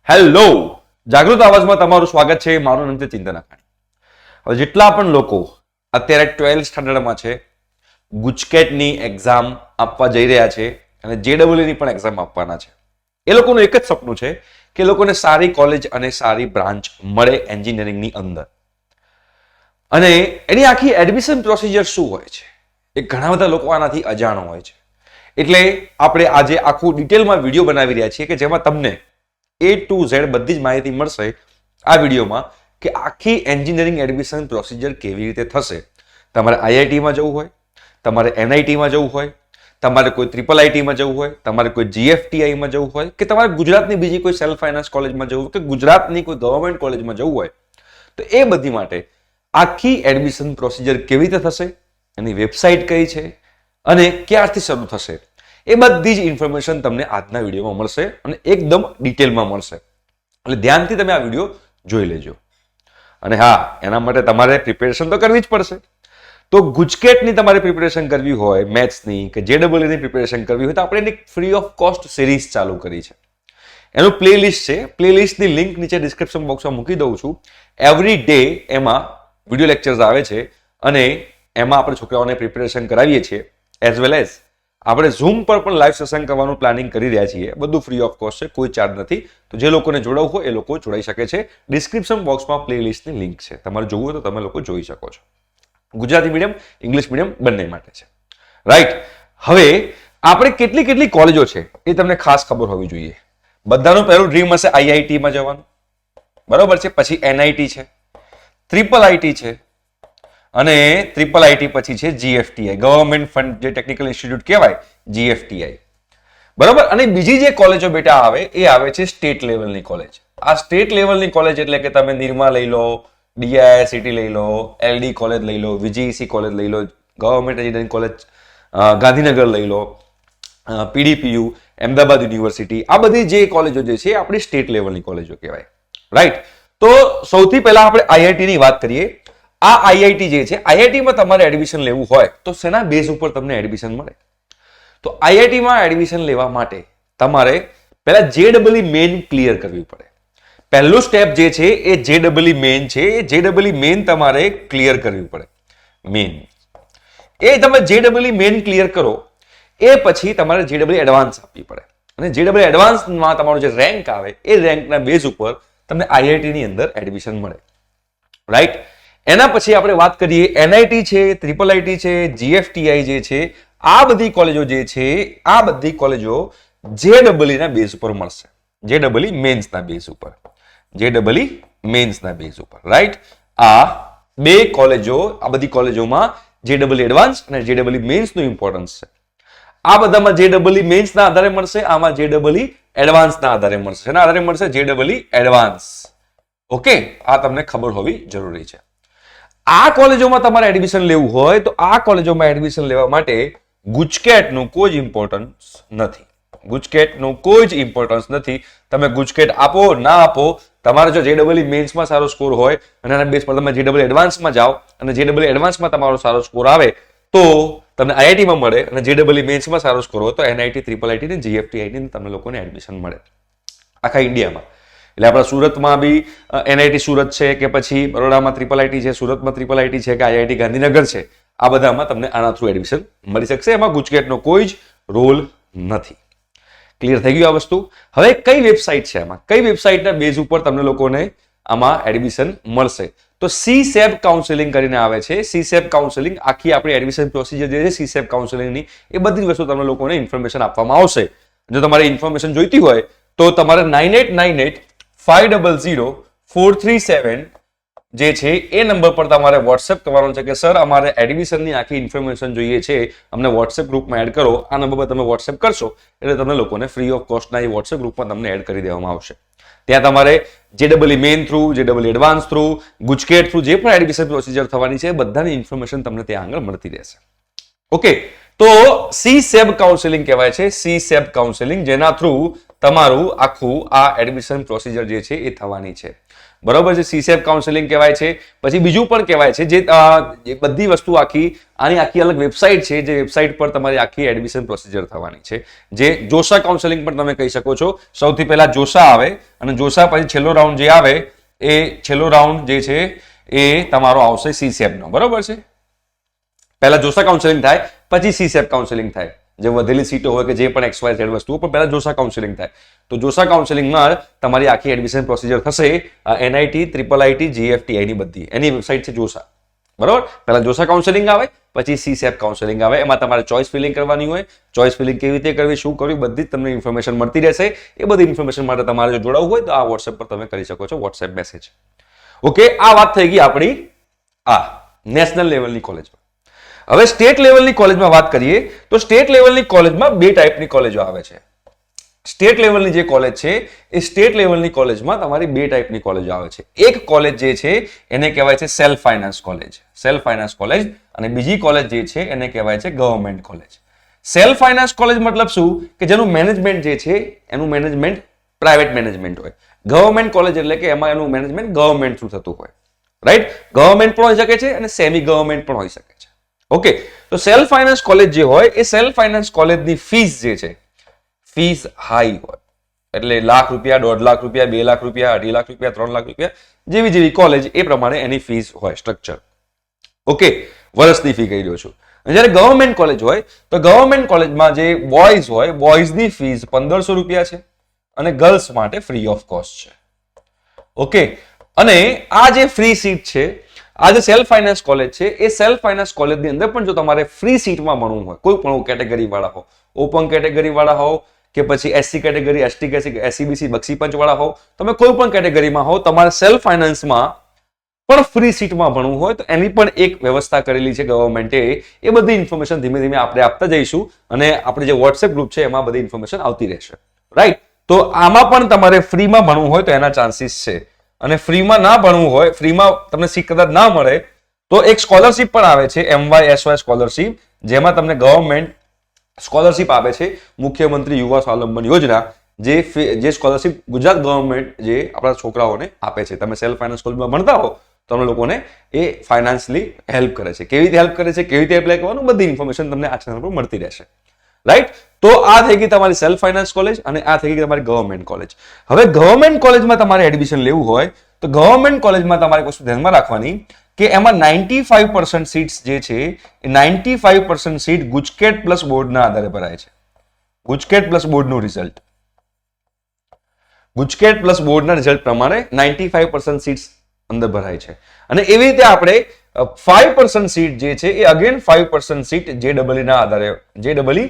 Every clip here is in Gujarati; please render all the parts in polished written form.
હેલો, જાગૃત અવાજમાં તમારું સ્વાગત છે. મારું નામ છે ચિંતન અખાણી. હવે જેટલા પણ લોકો અત્યારે 12th સ્ટાન્ડર્ડમાં છે, ગુજકેટની એક્ઝામ આપવા જઈ રહ્યા છે અને જેડબલઈની પણ એક્ઝામ આપવાના છે, એ લોકોનું એક જ સપનું છે કે લોકોને સારી કોલેજ અને સારી બ્રાન્ચ મળે એન્જિનિયરિંગની અંદર. અને એની આખી એડમિશન પ્રોસિજર શું હોય છે એ ઘણા બધા લોકો આનાથી અજાણ હોય છે. એટલે આપણે આજે આખું ડિટેલમાં વિડીયો બનાવી રહ્યા છીએ કે જેમાં તમને A to Z બધી જ માહિતી મળશે આ વિડીયોમાં કે આખી એન્જિનિયરિંગ એડમિશન પ્રોસિજર કેવી રીતે થશે. તમારે આઈઆઈટીમાં જવું હોય, તમારે એનઆઈટીમાં જવું હોય, તમારે કોઈ ટ્રિપલ આઈટીમાં જવું હોય, તમારે કોઈ જીએફટીઆઈમાં જવું હોય કે તમારે ગુજરાતની બીજી કોઈ સેલ્ફ ફાઇનાન્સ કોલેજમાં જવું હોય કે ગુજરાતની કોઈ ગવર્મેન્ટ કોલેજમાં જવું હોય, તો એ બધી માટે આખી એડમિશન પ્રોસિજર કેવી રીતે થશે, એની વેબસાઇટ કઈ છે અને ક્યારથી શરૂ થશે, એ બધી જ ઇન્ફોર્મેશન તમને આજના વિડીયોમાં મળશે અને એકદમ ડિટેલમાં મળશે. એટલે ધ્યાનથી તમે આ વિડીયો જોઈ લેજો. અને હા, એના માટે તમારે પ્રિપેરેશન તો કરવી જ પડશે. તો ગુજકેટની તમારે પ્રિપેરેશન કરવી હોય, મેથ્સની કે જેડબલઈની પ્રિપેરેશન કરવી હોય, તો આપણે એની ફ્રી ઓફ કોસ્ટ સિરીઝ ચાલુ કરી છે. એનું પ્લેલિસ્ટ છે. પ્લેલિસ્ટની લિંક નીચે ડિસ્ક્રિપ્શન બોક્સમાં મૂકી દઉં છું. એવરી ડે એમાં વિડીયો લેક્ચર્સ આવે છે અને એમાં આપણે છોકરાઓને પ્રિપેરેશન કરાવીએ છીએ. એઝ વેલ એઝ આપણે ઝૂમ પર પણ લાઈવ સેશન કરવાનું પ્લાનિંગ કરી રહ્યા છીએ. બધું ફ્રી ઓફ કોસ્ટ છે, કોઈ ચાર્જ નથી. તો જે લોકોને જોડાવવું હોય એ લોકો જોડાઈ શકે છે. ડિસ્ક્રિપ્શન બોક્સમાં પ્લેલિસ્ટની લિંક છે. તમારે જોવું હોય તો તમે લોકો જોઈ શકો છો. ગુજરાતી મીડિયમ, ઇંગ્લિશ મીડિયમ બંને માટે છે. રાઈટ. હવે આપણે કેટલી કોલેજો છે એ તમને ખાસ ખબર હોવી જોઈએ. બધાનું પહેલું ડ્રીમ હશે આઈઆઈટીમાં જવાનું, બરોબર છે. પછી એનઆઈટી છે, ટ્રિપલ આઈટી છે અને ટ્રિપલ આઈટી પછી છે જીએફટીઆઈ, ગવર્મેન્ટ ફંડ જે ટેકનિકલ ઇન્સ્ટિટ્યૂટ કહેવાય, જીએફટીઆઈ, બરોબર. અને બીજી જે કોલેજો બેટા આવે એ આવે છે સ્ટેટ લેવલની કોલેજ. આ સ્ટેટ લેવલની કોલેજ એટલે કે તમે નિરમા લઈ લો, ડીઆઈઆઈસીટી લઈ લો, એલડી કોલેજ લઈ લો, વિજીઈસી કોલેજ લઈ લો, ગવર્મેન્ટ એન્જિનિયરિંગ કોલેજ ગાંધીનગર લઈ લો, પીડીપીયુ, અમદાવાદ યુનિવર્સિટી, આ બધી જે કોલેજો જે છે આપણી સ્ટેટ લેવલની કોલેજો કહેવાય. રાઈટ. તો સૌથી પહેલા આપણે આઈઆઈટીની વાત કરીએ. આ આઈઆઈટી જે છે, આઈઆઈટીમાં તમારે એડમિશન લેવું હોય તો શેના બેઝ ઉપર તમને એડમિશન મળે? તો આઈઆઈટીમાં એડમિશન લેવા માટે તમારે પહેલા જેડબલઈ મેઇન ક્લિયર કરવી પડે. પહેલું સ્ટેપ જે છે એ જેડબલઈ મેઇન છે. એ જેડબલઈ મેઇન તમારે ક્લિયર કરવી પડે. મેઇન એ તમે જેડબલઈ મેઇન ક્લિયર કરો એ પછી તમારે જેડબલઈ એડવાન્સ આપવી પડે. અને જેડબલઈ એડવાન્સમાં તમારો જે રેન્ક આવે એ રેન્કના બેઝ ઉપર તમને આઈઆઈટીની અંદર એડમિશન મળે. રાઈટ. એના પછી આપણે વાત કરીએ એનઆઈટી છે, ટ્રિપલ આઈટી છે, જીએફટીઆઈ જે છે, આ બધી કોલેજો જે છે, આ બધી કોલેજો જેડબલઈ ના બેઝ ઉપર મળશે. જેડબલઈ મેન્સના બેઝ ઉપર, જેડબલઈ મેન્સના બેઝ ઉપર. રાઈટ. આ બે કોલેજો, આ બધી કોલેજોમાં જેડબલઈ એડવાન્સ અને જેડબલઈ મેન્સનું ઇમ્પોર્ટન્સ છે. આ બધામાં જેડબલઈ મેન્સના આધારે મળશે, આમાં જેડબલઈ એડવાન્સના આધારે મળશે. એના આધારે મળશે જેડબલઈ એડવાન્સ. ઓકે, આ તમને ખબર હોવી જરૂરી છે. આ કોલેજોમાં તમારે એડમિશન લેવું હોય તો આ કોલેજોમાં એડમિશન લેવા માટે ગુજકેટનું કોઈ જ ઇમ્પોર્ટન્સ નથી. ગુજકેટનું કોઈ જ ઇમ્પોર્ટન્સ નથી. તમે ગુજકેટ આપો ના આપો, તમારે જો જેડબલઈ મેન્સમાં સારો સ્કોર હોય અને એના બેઝ પર તમે જેડબલઈ એડવાન્સમાં જાઓ અને જેડબલઈ એડવાન્સમાં તમારો સારો સ્કોર આવે તો તમને આઈઆઈટીમાં મળે અને જેડબલઈ મેન્સમાં સારો સ્કોર હોય તો એનઆઈટી, ટ્રિપલ આઈટી ને જીએફટીઆઈટી તમને લોકોને એડમિશન મળે આખા ઇન્ડિયામાં. એટલે આપણા સુરતમાં બી એનઆઈટી સુરત છે કે પછી બરોડામાં ટ્રિપલ આઈટી છે, સુરતમાં ટ્રિપલ આઈટી છે કે આઈઆઈટી ગાંધીનગર છે, આ બધામાં તમને આના થ્રુ એડમિશન મળી શકશે. એમાં ગુજકેટનો કોઈ જ રોલ નથી. ક્લિયર થઈ ગયું આ વસ્તુ? હવે કઈ વેબસાઇટ છે, આમાં કઈ વેબસાઇટના બેઝ ઉપર તમને લોકોને આમાં એડમિશન મળશે? તો સીસેબ કાઉન્સેલિંગ કરીને આવે છે. સીસેબ કાઉન્સેલિંગ આખી આપણી એડમિશન પ્રોસિજર જે છે સીસેબ કાઉન્સેલિંગની, એ બધી જ વસ્તુ તમને લોકોને ઇન્ફોર્મેશન આપવામાં આવશે. જો તમારે ઇન્ફોર્મેશન જોઈતી હોય તો તમારે 9898500437 જે છે એ નંબર પર તમારે વોટ્સએપ કરવાનો છે કે સર અમારે એડમિશનની આખી ઇન્ફોર્મેશન જોઈએ છે, અમને વોટ્સએપ ગ્રુપમાં એડ કરો. આ નંબર પર તમે વોટ્સએપ કરશો એટલે તમને લોકોને ફ્રી ઓફ કોસ્ટના એ વોટ્સએપ ગ્રુપમાં તમને એડ કરી દેવામાં આવશે. ત્યાં તમારે જેડબલઈ મેઇન થ્રુ, જેડબલઈ એડવાન્સ થ્રુ, ગુજકેટ થ્રુ જે પણ એડમિશન પ્રોસિજર થવાની છે બધાની ઇન્ફોર્મેશન તમને ત્યાં આગળ મળતી રહેશે. ઓકે, તો સી સેબ કાઉન્સેલિંગ કહેવાય છે, સી સેબ કાઉન્સેલિંગ, જેના થ્રુ તમારું આખું આ એડમિશન પ્રોસિજર જે છે એ થવાની છે. બરોબર છે, સી સેબ કાઉન્સેલિંગ કહેવાય છે. પછી બીજું પણ કહેવાય છે જે બધી વસ્તુ આની આખી અલગ વેબસાઇટ છે, જે વેબસાઇટ પર તમારી આખી એડમિશન પ્રોસિજર થવાની છે, જે જોશા કાઉન્સેલિંગ પણ તમે કહી શકો છો. સૌથી પહેલા જોશા આવે અને જોશા પછી છેલ્લો રાઉન્ડ જે આવે એ છેલ્લો રાઉન્ડ જે છે એ તમારો આવશે સી સેબનો. બરોબર છે, પહેલા જોશા કાઉન્સેલિંગ થાય પછી સી સેબ કાઉન્સેલિંગ થાય. જે વધેલી સીટો હોય કે જે પણ XYZ વસ્તુઓ, પણ પહેલા જોશા કાઉન્સેલિંગ થાય. તો જોશા કાઉન્સેલિંગમાં તમારી આખી એડમિશન પ્રોસિજર થશે. NIT, IIIT, GFTI ની બધી એની વેબસાઇટ છે જોશા. બરોબર, પહેલા જોશા કાઉન્સેલિંગ આવે પછી સી સેબ કાઉન્સેલિંગ આવે. એમાં તમારે ચોઇસ ફિલિંગ કરવાની હોય. ચોઇસ ફિલિંગ કેવી રીતે કરવી, શું કરવી, બધી જ તમને ઇન્ફોર્મેશન મળતી રહેશે. એ બધી ઇન્ફોર્મેશન માટે તમારે જો જોડાવવું હોય તો આ WhatsApp પર તમે કરી શકો છો WhatsApp મેસેજ. ઓકે, આ વાત થઈ ગઈ આપણી નેશનલ લેવલની કોલેજમાં. હવે સ્ટેટ લેવલની કોલેજમાં વાત કરીએ તો સ્ટેટ લેવલની કોલેજમાં બે ટાઈપની કોલેજો આવે છે. સ્ટેટ લેવલની જે કોલેજ છે એ સ્ટેટ લેવલની કોલેજમાં તમારી બે ટાઈપની કોલેજો આવે છે. એક કોલેજ જે છે એને કહેવાય છે self finance college, self finance college, અને બીજી કોલેજ જે છે એને કહેવાય છે government college. Self finance college મતલબ શું કે જેનું મેનેજમેન્ટ જે છે એનું મેનેજમેન્ટ પ્રાઇવેટ મેનેજમેન્ટ હોય. ગવર્મેન્ટ કોલેજ એટલે કે એમાં એનું મેનેજમેન્ટ ગવર્મેન્ટ થ્રુ થતું હોય. રાઈટ, ગવર્મેન્ટ પણ હોઈ શકે છે અને સેમી ગવર્મેન્ટ પણ હોઈ શકે છે. ઓકે, તો સેલ્ફ ફાઇનાન્સ કોલેજ જે હોય એ સેલ્ફ ફાઇનાન્સ કોલેજની ફીસ જે છે, ફીસ હાઈ હોય. એટલે લાખ રૂપિયા, 1.5 લાખ રૂપિયા, 2 લાખ રૂપિયા, 2.5 લાખ રૂપિયા, 3 લાખ રૂપિયા, જેવી જેવી કોલેજ એ પ્રમાણે એની ફીસ હોય, સ્ટ્રક્ચર. ઓકે, વર્ષની ફી કહી રહ્યો છું. જ્યારે ગવર્મેન્ટ કોલેજ હોય તો ગવર્મેન્ટ કોલેજમાં જે બોયઝ હોય, બોયઝની ફીસ 1500 રૂપિયા છે અને ગર્લ્સ માટે ફ્રી ઓફ કોસ્ટ છે. ઓકે, અને આ જે ફ્રી સીટ છે, આ જે સેલ્ફ ફાઇનાન્સ કોલેજ છે એ સેલ્ફ ફાઇનાન્સ કોલેજની અંદર પણ જો તમારે ફ્રી સીટમાં ભણવું હોય, કોઈ પણ કેટેગરી વાળા હો, ઓપન કેટેગરી વાળા હો કે પછી SC category, ST category, SCBC, Bakshi Panch વાળા હો, તમે કોઈ પણ કેટેગરીમાં હો, તમારે સેલ્ફ ફાઇનાન્સમાં પણ ફ્રી સીટમાં ભણવું હોય તો એની પણ એક વ્યવસ્થા કરેલી છે ગવર્મેન્ટે. એ બધી ઇન્ફોર્મેશન ધીમે ધીમે આપણે આપતા જઈશું અને આપણે જે WhatsApp ગ્રુપ છે એમાં બધી ઇન્ફોર્મેશન આવતી રહેશે. રાઈટ, તો આમાં પણ તમારે ફ્રીમાં ભણવું હોય તો એના ચાન્સીસ છે. અને ફ્રીમાં ના ભણવું હોય, ફ્રીમાં તમને સીટ કદાચ ના મળે તો એક સ્કોલરશિપ પણ આવે છે, MYSY સ્કોલરશિપ, જેમાં તમને ગવર્મેન્ટ સ્કોલરશિપ આપે છે, મુખ્યમંત્રી યુવા સ્વાવલંબન યોજના, જે સ્કોલરશિપ ગુજરાત ગવર્મેન્ટ જે આપણા છોકરાઓને આપે છે. તમે સેલ્ફ ફાઇનાન્સ કોલેજમાં ભણતા હો તો તમને લોકોને એ ફાઇનાન્શિયલી હેલ્પ કરે છે. કેવી રીતે હેલ્પ કરે છે, કેવી રીતે એપ્લાય કરવાનું, બધી ઇન્ફોર્મેશન તમને આ ચેનલ પર મળતી રહેશે. રાઈટ, તો આ થઈ ગઈ તમારી સેલ્ફ ફાઇનાન્સ કોલેજ અને આ થઈ ગઈ તમારી ગવર્મેન્ટ કોલેજ. હવે ગવર્મેન્ટ કોલેજમાં તમારે એડમિશન લેવું હોય તો ગવર્મેન્ટ કોલેજમાં તમારે વસ્તુ ધ્યાનમાં રાખવાની કે એમાં 95% સીટ્સ જે છે એ 95% સીટ ગુજકેટ પ્લસ બોર્ડના આધારે ભરાય છે. ગુજકેટ પ્લસ બોર્ડનું રિઝલ્ટ, ગુજકેટ પ્લસ બોર્ડના રિઝલ્ટ પ્રમાણે 95% સીટ્સ અંદર ભરાય છે. અને એવી રીતે આપણે 5% સીટ જે છે એ અગેન 5% સીટ JEE ના આધારે, JEE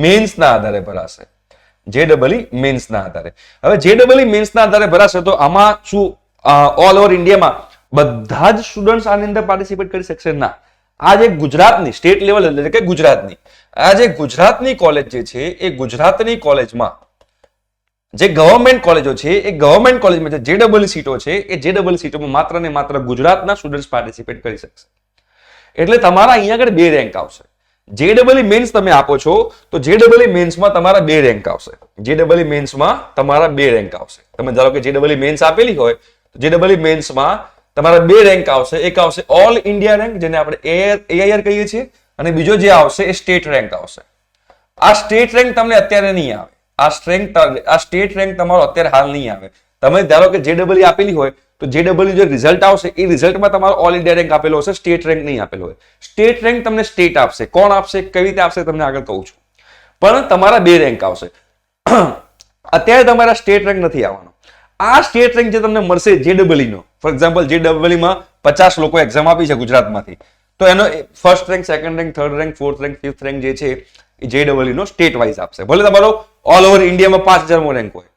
મેન્સના આધારે ભરાશે. JEE મેન્સના આધારે. હવે JEE મેન્સના આધારે ભરાશે તો આમાં શું ઓલ ઓવર ઇન્ડિયામાં બધા જ સ્ટુડન્ટ્સ આની અંદર પાર્ટિસિપેટ કરી શકશે? ના. આ જે ગુજરાતની સ્ટેટ લેવલ એટલે કે ગુજરાતની આ જે ગુજરાતની કોલેજ જે છે એ ગુજરાતની કોલેજમાં જે ગવર્મેન્ટ કોલેજો છે એ ગવર્મેન્ટ કોલેજમાં જે JEE સીટો છે એ JEE સીટોમાં માત્ર ને માત્ર ગુજરાતના સ્ટુડન્ટ્સ પાર્ટિસિપેટ કરી શકશે. એટલે તમારા અહીંયા આગળ 2 રેન્ક આવશે. JEE મેન્સ તમે આપો છો તો JEE મેન્સમાં તમારા 2 રેન્ક આવશે. JEE મેન્સમાં તમારા 2 રેન્ક આવશે. તમે ધારો કે JEE મેન્સ આપેલી હોય તો JEE મેન્સમાં તમારા 2 રેન્ક આવશે. એક આવશે ઓલ ઇન્ડિયા રેન્ક, જેને આપણે AIR કહીએ છીએ, અને બીજો જે આવશે એ સ્ટેટ રેન્ક આવશે. આ સ્ટેટ રેન્ક તમને અત્યારે નહીં આવે. આ સ્ટેટ રેન્ક તમારો અત્યારે હાલ નહીં આવે. તમે ધારો કે JEE આપેલી હોય તો JEE જે રિઝલ્ટ આવશે એ રિઝલ્ટમાં તમારો ઓલ ઇન્ડિયા રેન્ક આપેલો હશે, સ્ટેટ રેન્ક નહીં આપેલો હોય. સ્ટેટ રેન્ક તમને સ્ટેટ આપશે. કોણ આપશે, કેવી રીતે આપશે તમને આગળ કહું છું. પણ તમારા 2 રેન્ક આવશે. અત્યારે તમારા સ્ટેટ રેન્ક નથી આવવાનો. આ સ્ટેટ રેન્ક જે તમને મળશે JEE નો, ફોર એક્ઝામ્પલ JEE માં 50 લોકો એક્ઝામ આપી છે ગુજરાતમાંથી, તો એનો first rank, second rank, third rank, fourth rank, fifth rank જે છે એ JEE નો સ્ટેટ વાઇઝ આપશે. ભલે તમારો ઓલ ઓવર ઇન્ડિયામાં 5000મો રેન્ક હોય,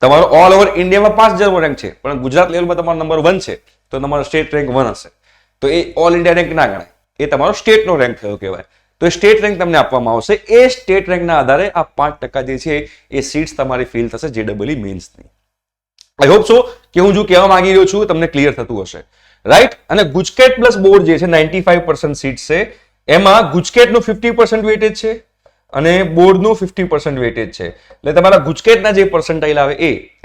તમારો ઓલ ઓવર ઇન્ડિયામાં 5000મો રેન્ક છે, પણ ગુજરાત લેવલમાં તમારો નંબર 1 છે તો તમારો સ્ટેટ રેન્ક 1 હશે. તો એ ઓલ ઇન્ડિયા રેન્ક ના ગણાય, એ તમારો સ્ટેટનો રેન્ક થયો કહેવાય. તો એ સ્ટેટ રેન્ક તમને આપવામાં આવશે. એ સ્ટેટ રેન્કના આધારે આ 5% જે છે એ સીટ્સ તમારી ફિલ થશે JEE મેન્સની. આઈ હોપ સો કે હું જો કહેવા માંગી રહ્યો છું તમને ક્લિયર થતું હશે. રાઈટ, અને ગુજકેટ પ્લસ બોર્ડ જે છે 95% સીટ છે એમાં ગુજકેટનું 50% વેટેજ છે અને બોર્ડનું 50% વેટેજ છે. એટલે તમારા ગુજકેટના જે પર્સન્ટાઇલ આવે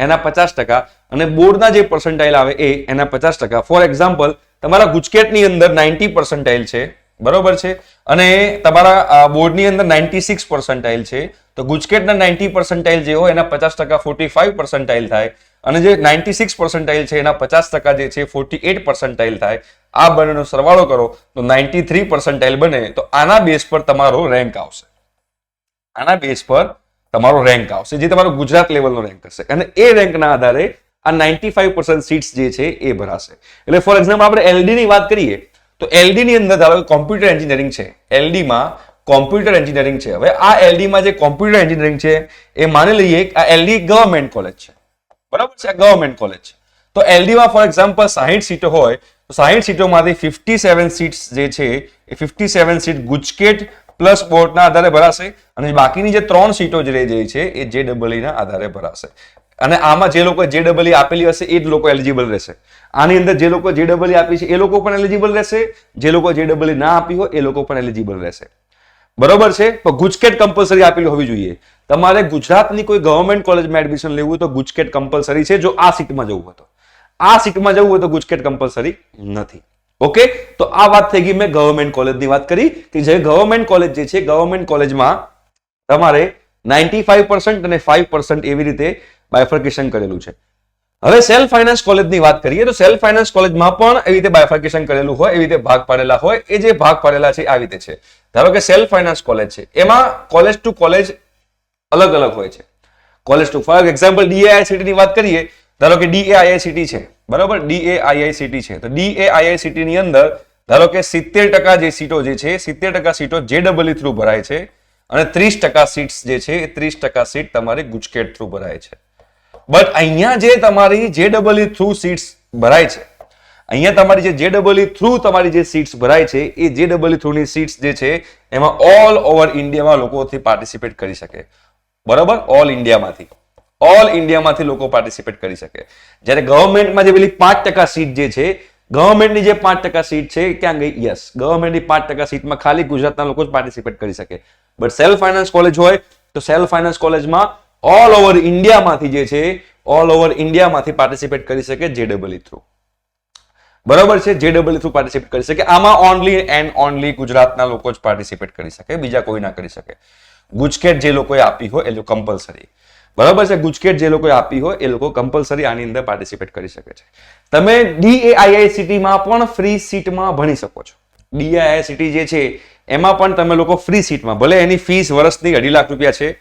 એના 50% અને બોર્ડના જે પર્સન્ટાઇલ આવે એના 50%. ફોર એક્ઝામ્પલ, તમારા ગુજકેટની અંદર 90% છે, બરોબર છે, અને તમારા બોર્ડની અંદર 96% છે. તો ગુજકેટના 90% જે હોય એના 50% 45% થાય અને જે 96% છે એના 50% જે છે 48% થાય. આ બંનેનો સરવાળો કરો તો 93% બને. તો આના બેઝ પર તમારો રેન્ક આવશે. આના બેઝ પર તમારો રેન્ક આવશે, જે તમારો ગુજરાત લેવલનો રેન્ક હશે અને એ રેન્કના આધારે આ 95% સીટ્સ જે છે એ ભરાશે. એટલે ફોર એક્ઝામ્પલ આપણે એલડી ની વાત કરીએ તો એલડી ની અંદર ધારો કે કોમ્પ્યુટર એન્જિનિયરિંગ છે, એલડી માં કોમ્પ્યુટર એન્જિનિયરિંગ છે. હવે આ એલડી માં જે કોમ્પ્યુટર એન્જિનિયરિંગ છે એ માની લઈએ કે આ એલડી ગવર્મેન્ટ કોલેજ છે, બરાબર છે, આ ગવર્મેન્ટ કોલેજ છે. તો એલડી માં ફોર એક્ઝામ્પલ 60 સીટો હોય તો 60 સીટોમાંથી 57 સીટ્સ જે છે એ 57 સીટ ગુજકેટ પ્લસ બોર્ડના આધારે ભરાશે અને બાકીની જે 3 સીટો જે રહી જાય છે એ જેડબલઈ ના આધારે ભરાશે. અને આમાં જે લોકો જેડબલઈ આપેલી હશે એ જ લોકો એલિજિબલ રહેશે. આની અંદર જે લોકો જેડબલઈ આપી છે એ લોકો પણ એલિજિબલ રહેશે, જે લોકો જેડબલઈ ના આપી હોય એ લોકો પણ એલિજિબલ રહેશે, બરોબર છે. તો ગુજકેટ કમ્પલસરી આપેલી હોવી જોઈએ. તમારે ગુજરાતની કોઈ ગવર્મેન્ટ કોલેજમાં એડમિશન લેવું હોય તો ગુજકેટ કમ્પલસરી છે. જો આ સીટમાં જવું હોય તો, આ સીટમાં જવું હોય તો ગુજકેટ કમ્પલસરી નથી. ઓકે, તો આ વાત થઈ ગઈ. મેં ગવર્મેન્ટ કોલેજની વાત કરી કે જે ગવર્મેન્ટ કોલેજ જે છે, ગવર્મેન્ટ કોલેજમાં તમારે 95% અને 5% એવી રીતે બાયફર્કેશન કરેલું છે. હવે સેલ્ફ ફાઇનાન્સ કોલેજની વાત કરીએ તો સેલ્ફ ફાઇનાન્સ કોલેજમાં પણ એવી રીતે બાયફર્કેશન કરેલું હોય, એવી રીતે ભાગ પાડેલા હોય. એ જે ભાગ પાડેલા છે આવી રીતે છે. ધારો કે સેલ્ફ ફાઇનાન્સ કોલેજ છે, એમાં કોલેજ ટુ કોલેજ અલગ અલગ હોય છે. કોલેજ ટુ ફોર એક્ઝામ્પલ ડીએઆઈસીટી ની વાત કરીએ, ધારો કે ડીએઆઈઆઈસીટી છે, બરાબર, ડીએઆઈઆઈસીટી છે. તો ડીએઆઈઆઈસીટી ની અંદર ધારો કે 70% જે સીટો જે છે 70% સીટો જેડબલઈ થ્રુ ભરાય છે અને 30% સીટ્સ જે છે એ 30% સીટ તમારી ગુજકેટ થ્રુ ભરાય છે. બટ અહીંયા જે તમારી જેડબલઈ થ્રુ સીટ્સ ભરાય છે, અહીંયા તમારી જે જેડબલઈ થ્રુ તમારી જે સીટ્સ ભરાય છે એ જેડબલઈ થ્રુ ની સીટ્સ જે છે એમાં ઓલ ઓવર ઇન્ડિયામાં લોકોથી પાર્ટિસિપેટ કરી શકે, બરાબર, ઓલ ઇન્ડિયામાંથી લોકો પાર્ટિસિપેટ કરી શકે. જ્યારે ગવર્મેન્ટમાં જે પેલી 5% સીટ જે છે, ગવર્મેન્ટની જે 5% સીટ છે ક્યાં ગઈ? યસ, ગવર્મેન્ટની 5% સીટમાં ખાલી ગુજરાતના લોકો જ પાર્ટિસિપેટ કરી શકે. બટ સેલ્ફ ફાઇનાન્સ કોલેજ હોય તો સેલ્ફ ફાઇનાન્સ કોલેજમાં ઓલ ઓવર ઇન્ડિયામાંથી જે છે ઓલ ઓવર ઇન્ડિયામાંથી પાર્ટિસિપેટ કરી શકે જેડબલઈ થ્રુ, બરાબર છે, જેડબલઈ થ્રુ પાર્ટિસિપેટ કરી શકે. આમાં ઓનલી એન્ડ ઓનલી ગુજરાતના લોકો જ પાર્ટિસિપેટ કરી શકે, બીજા કોઈ ના કરી શકે. ગુજકેટ જે લોકોએ આપી હોય એ લોકો કમ્પલસરી, બરાબર છે, ગુજકેટ જે લોકોએ આપી હોય એ લોકો કમ્પલસરી આની અંદર પાર્ટિસિપેટ કરી શકે છે. તમે ડીએઆઈઆઈસીટી માં પણ ફ્રી સીટમાં ભણી શકો છો. ડીએઆઈઆઈસીટી જે છે એમાં પણ તમે લોકો ફ્રી સીટમાં, ભલે એની ફીસ વર્ષની 2.5 લાખ રૂપિયા છે,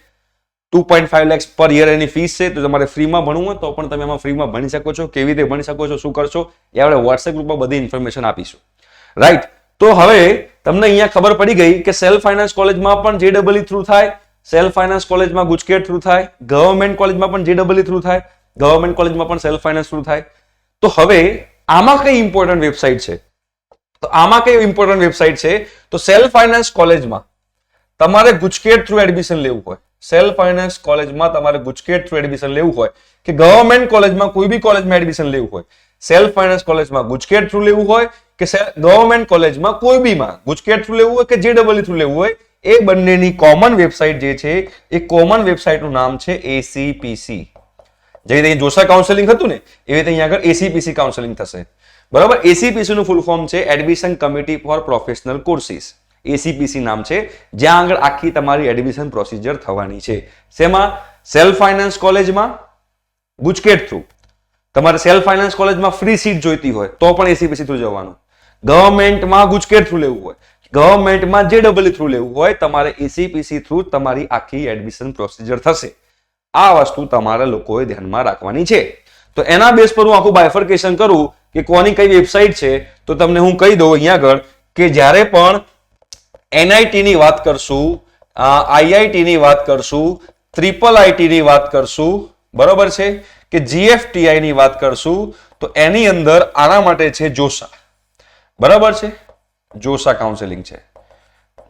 2.5 lakhs પર યર એની ફીસ છે, તો તમારે ફ્રીમાં ભણવું હોય તો પણ તમે એમાં ફ્રીમાં ભણી શકો છો. કેવી રીતે ભણી શકો છો, શું કરશો એ આપણે વોટ્સએપ ગ્રુપમાં બધી ઇન્ફોર્મેશન આપીશું, રાઈટ. તો હવે તમને અહીંયા ખબર પડી ગઈ કે સેલ્ફ ફાઇનાન્સ કોલેજમાં પણ જેડબલઈ થ્રુ થાય, સેલ્ફ ફાઇનાન્સ કોલેજમાં ગુજકેટ થ્રુ થાય, ગવર્મેન્ટ કોલેજમાં પણ જેડબલઈ થ્રુ થાય, ગવર્મેન્ટ કોલેજમાં પણ સેલ્ફ ફાઇનાન્સ થ્રુ થાય. તો હવે આમાં કઈ ઇમ્પોર્ટન્ટ વેબસાઇટ છે? તો આમાં કઈ ઇમ્પોર્ટન્ટ વેબસાઇટ છે? તો સેલ્ફ ફાઇનાન્સ કોલેજમાં તમારે ગુજકેટ થ્રુ એડમિશન લેવું હોય, સેલ્ફ ફાઇનાન્સ કોલેજમાં તમારે ગુજકેટ થ્રુ એડમિશન લેવું હોય કે ગવર્મેન્ટ કોલેજમાં કોઈ બી કોલેજમાં એડમિશન લેવું હોય, સેલ્ફ ફાઇનાન્સ કોલેજમાં ગુજકેટ થ્રુ લેવું હોય કે ગવર્મેન્ટ કોલેજમાં કોઈ બીમાં ગુજકેટ થ્રુ લેવું હોય કે જેડબલઈ થ્રુ લેવું હોય, એ બંનેની કોમન વેબસાઇટ જે છે એ કોમન વેબસાઇટનું નામ છે એસીપીસી. જે રીતે જોશા કાઉન્સેલિંગ હતું ને એવી રીતે અહીંયા આગળ એસીપીસી કાઉન્સેલિંગ થશે, બરાબર. એસીપીસી નું ફૂલ ફોર્મ છે admission committee four professional courses. ACPC નામ છે, જ્યાં આગળ આખી તમારી એડમિશન પ્રોસિજર થવાની છે. શેમાં? સેલ્ફ ફાઇનાન્સ કોલેજમાં ગુજકેટ થ્રુ. તમારે સેલ્ફ ફાઇનાન્સ કોલેજમાં ફ્રી સીટ જોઈતી હોય તો પણ એસીપીસી થ્રુ જવાનું. ગવર્મેન્ટમાં ગુજકેટ થ્રુ લેવું હોય, ગવર્મેન્ટમાં જેડબલઈ થ્રુ લેવું હોય, તમારે એસીપીસી થ્રુ તમારી આખી એડમિશન પ્રોસિજર થશે. આ વસ્તુ તમારા લોકોએ ધ્યાનમાં રાખવાની છે. તો એના બેઝ પર હું આખું બાયફર્કેશન કરું કે કોની કઈ વેબસાઇટ છે તો તમને હું કહી દઉં અહીંયા આગળ કે જ્યારે પણ એનઆઈટી ની વાત કરશું, આઈઆઈટી ની વાત કરશું, ટ્રિપલ આઈટી ની વાત કરશું, બરોબર છે, કે જીએફટીઆઈ ની વાત કરશું તો એની અંદર આના માટે છે જોશા, બરાબર છે, જોશા કાઉન્સેલિંગ છે,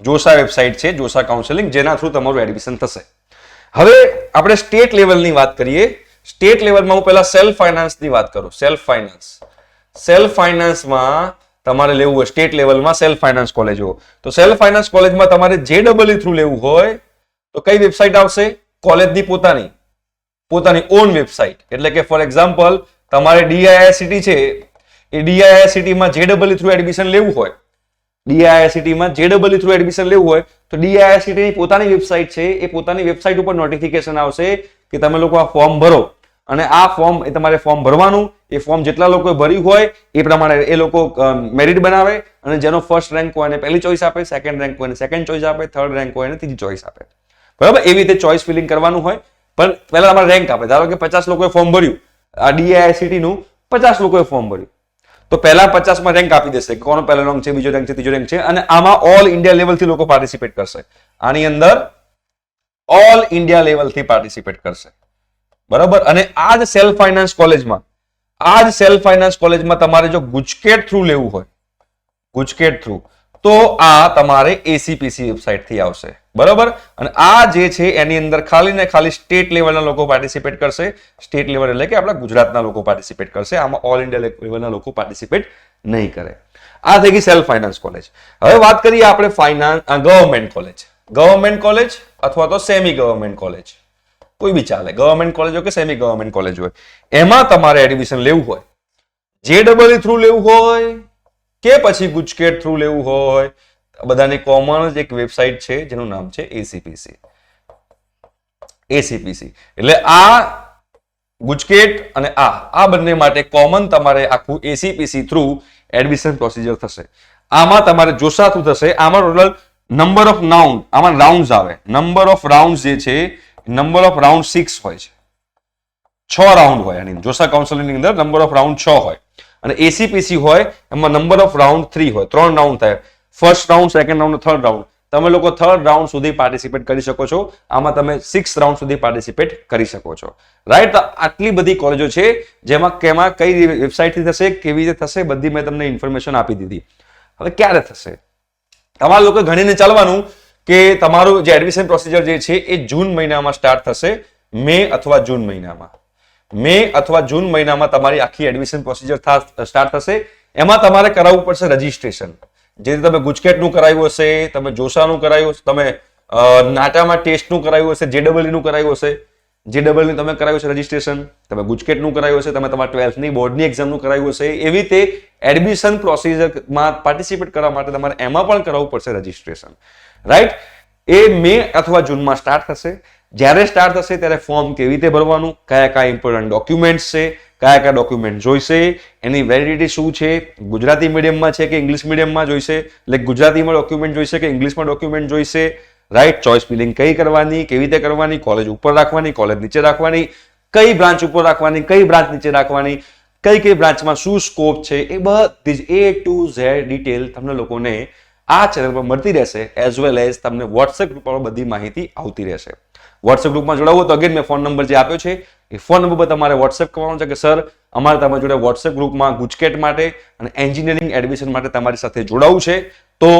જોશા વેબસાઇટ છે, જોશા કાઉન્સેલિંગ, જેના થ્રુ તમારું એડમિશન થશે. હવે આપણે સ્ટેટ લેવલની વાત કરીએ. સ્ટેટ લેવલમાં હું પહેલા સેલ્ફ ફાઇનાન્સની વાત કરું. સેલ્ફ ફાઇનાન્સમાં તમારે લેવું હોય સ્ટેટ લેવલમાં સેલ્ફ ફાઇનાન્સ કોલેજો, તો સેલ્ફ ફાઇનાન્સ કોલેજમાં તમારે JEE થ્રુ લેવું હોય તો કઈ વેબસાઇટ આવશે? કોલેજની પોતાની ઓન વેબસાઇટ. એટલે કે ફોર એક્ઝામ્પલ તમારે DIICT છે, એ DIICT માં JEE થ્રુ એડમિશન લેવું હોય, DIICT માં JEE થ્રુ એડમિશન લેવું હોય તો DIICT ની પોતાની વેબસાઇટ છે, એ પોતાની વેબસાઇટ ઉપર નોટિફિકેશન આવશે કે તમે લોકો આ ફોર્મ ભરો, અને આ ફોર્મ એ તમારે ફોર્મ ભરવાનું, એ ફોર્મ જેટલા લોકોએ ભર્યું હોય એ પ્રમાણે એ લોકો મેરિટ બનાવે, અને જેનો ફર્સ્ટ રેન્ક હોય એને પહેલી ચોઇસ આપે, સેકન્ડ રેન્ક હોય એને સેકન્ડ ચોઇસ આપે, થર્ડ રેન્ક હોય એને ત્રીજી ચોઇસ આપે. બરાબર? એવી રીતે ચોઇસ ફિલિંગ કરવાનું હોય. પણ પહેલા તમારે રેન્ક આપે. ધારો કે 50 લોકોએ ફોર્મ ભર્યું, આ DIICT નું 50 લોકોએ ફોર્મ ભર્યું, તો પહેલા 50 માં રેન્ક આપી દેશે, કોનો પહેલો રેન્ક છે, બીજો રેન્ક છે, ત્રીજો રેન્ક છે, અને આમાં ઓલ ઇન્ડિયા લેવલથી લોકો પાર્ટિસિપેટ કરશે. આની અંદર ઓલ ઇન્ડિયા લેવલથી પાર્ટિસિપેટ કરશે. બરાબર? અને આ જ સેલ્ફ ફાઇનાન્સ કોલેજમાં તમારે જો ગુજકેટ થ્રુ લેવું હોય, ગુજકેટ થ્રુ, તો આ તમારે ACPC વેબસાઇટ થી આવશે. બરાબર? અને આ જે છે એની અંદર ખાલી ને ખાલી સ્ટેટ લેવલના લોકો પાર્ટિસિપેટ કરશે. સ્ટેટ લેવલ એટલે કે આપણા ગુજરાતના લોકો પાર્ટિસિપેટ કરશે, આમાં ઓલ ઇન્ડિયા લેવલના લોકો પાર્ટિસિપેટ નહીં કરે. આ થઈ ગઈ સેલ્ફ ફાઇનાન્સ કોલેજ. હવે વાત કરીએ આપણે ગવર્મેન્ટ કોલેજ અથવા તો સેમી ગવર્મેન્ટ કોલેજ, કોઈ બી ચાલે, ગવર્મેન્ટ કોલેજ હોય કે સેમી ગવર્મેન્ટ કોલેજ હોય, એમાં તમારે એડમિશન લેવું હોય, JEE થ્રુ લેવું હોય કે પછી ગુજકેટ થ્રુ લેવું હોય, બધાની કોમન જ એક વેબસાઇટ છે જેનું નામ છે ACPC. એટલે આ ગુજકેટ અને આ બંને માટે કોમન તમારે આખું ACPC થ્રુ એડમિશન પ્રોસિજર થશે. આમાં તમારે જોશા થ્રુ થશે. આમાં ટોટલ નંબર ઓફ આમાં રાઉન્ડ્સ આવે. નંબર ઓફ રાઉન્ડ્સ જે છે, નંબર ઓફ રાઉન્ડ 6 હોય છે. 6 રાઉન્ડ હોય. આની જોશા કાઉન્સેલિંગની અંદર નંબર ઓફ રાઉન્ડ 6 હોય, અને ACPC હોય એમાં નંબર ઓફ રાઉન્ડ 3 હોય. 3 રાઉન્ડ થાય, first round, second round, third round. તમે લોકો થર્ડ રાઉન્ડ સુધી પાર્ટિસિપેટ કરી શકો છો. આમાં તમે 6 રાઉન્ડ સુધી પાર્ટિસિપેટ કરી શકો છો. રાઈટ? તો આટલી બધી કોલેજો છે જેમાં કઈ વેબસાઇટથી થશે, કેવી રીતે થશે, બધી મેં તમને ઇન્ફોર્મેશન આપી દીધી. હવે ક્યારે થશે? તમારા લોકો ગણીને ચાલવાનું કે તમારું જે એડમિશન પ્રોસિજર જે છે એ જૂન મહિનામાં સ્ટાર્ટ થશે. મે અથવા જૂન મહિનામાં તમારી આખી એડમિશન પ્રોસિજર સ્ટાર્ટ થશે. એમાં તમારે કરાવવું પડશે રજીસ્ટ્રેશન. જે તમે ગુજકેટનું કરાવ્યું હશે, તમે જોશાનું કરાવ્યું હશે, તમે નાટામાં ટેસ્ટનું કરાવ્યું હશે, JEE નું કરાવ્યું હશે, JEE નું તમે કરાવ્યું છે રજીસ્ટ્રેશન, તમે ગુજકેટનું કરાવ્યું હશે, તમે તમારા 12th ની બોર્ડની એક્ઝામનું કરાવ્યું હશે, એવી રીતે એડમિશન પ્રોસિજરમાં પાર્ટિસિપેટ કરવા માટે તમારે એમાં પણ કરાવવું પડશે રજીસ્ટ્રેશન. રાઈટ? એ મે અથવા જૂનમાં સ્ટાર્ટ થશે. જ્યારે સ્ટાર્ટ થશે ત્યારે ફોર્મ કેવી રીતે ભરવાનું, કયા ઇમ્પોર્ટન્ટ ડોક્યુમેન્ટ્સ છે, કયા ડોક્યુમેન્ટ જોઈશે, એની વેલિડિટી શું છે, ગુજરાતી મીડિયમમાં છે કે ઇંગ્લિશ મીડિયમમાં જોઈશે, એટલે ગુજરાતીમાં ડોક્યુમેન્ટ જોઈશે કે ઇંગ્લિશમાં ડોક્યુમેન્ટ જોઈશે. રાઈટ? ચોઇસ ફિલિંગ કઈ કરવાની, કેવી રીતે કરવાની, કોલેજ ઉપર રાખવાની, કોલેજ નીચે રાખવાની, કઈ બ્રાન્ચ ઉપર રાખવાની, કઈ બ્રાન્ચ નીચે રાખવાની, કઈ બ્રાન્ચમાં શું સ્કોપ છે, એ બધી જ A to Z ડિટેલ તમને લોકોને આ ચેનલ પર મળતી રહેશે. એઝ વેલ એઝ તમને વોટ્સએપ ગ્રુપ પર બધી માહિતી આવતી રહેશે. વોટ્સએપ ગ્રુપમાં જોડાવો તો અગેન મેં ફોન નંબર જે આપ્યો છે એ ફોન નંબર પર તમારે વોટ્સએપ કરવાનો છે કે સર અમારે તમારી જોડે વોટ્સએપ ગ્રુપમાં ગુજકેટ માટે અને એન્જિનિયરિંગ એડમિશન માટે તમારી સાથે જોડાવું છે, તો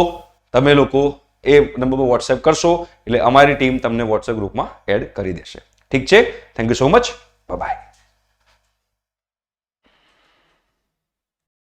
તમે લોકો એ નંબર પર વોટ્સએપ કરશો એટલે અમારી ટીમ તમને વોટ્સએપ ગ્રુપમાં એડ કરી દેશે. ઠીક છે? Thank you so much. By.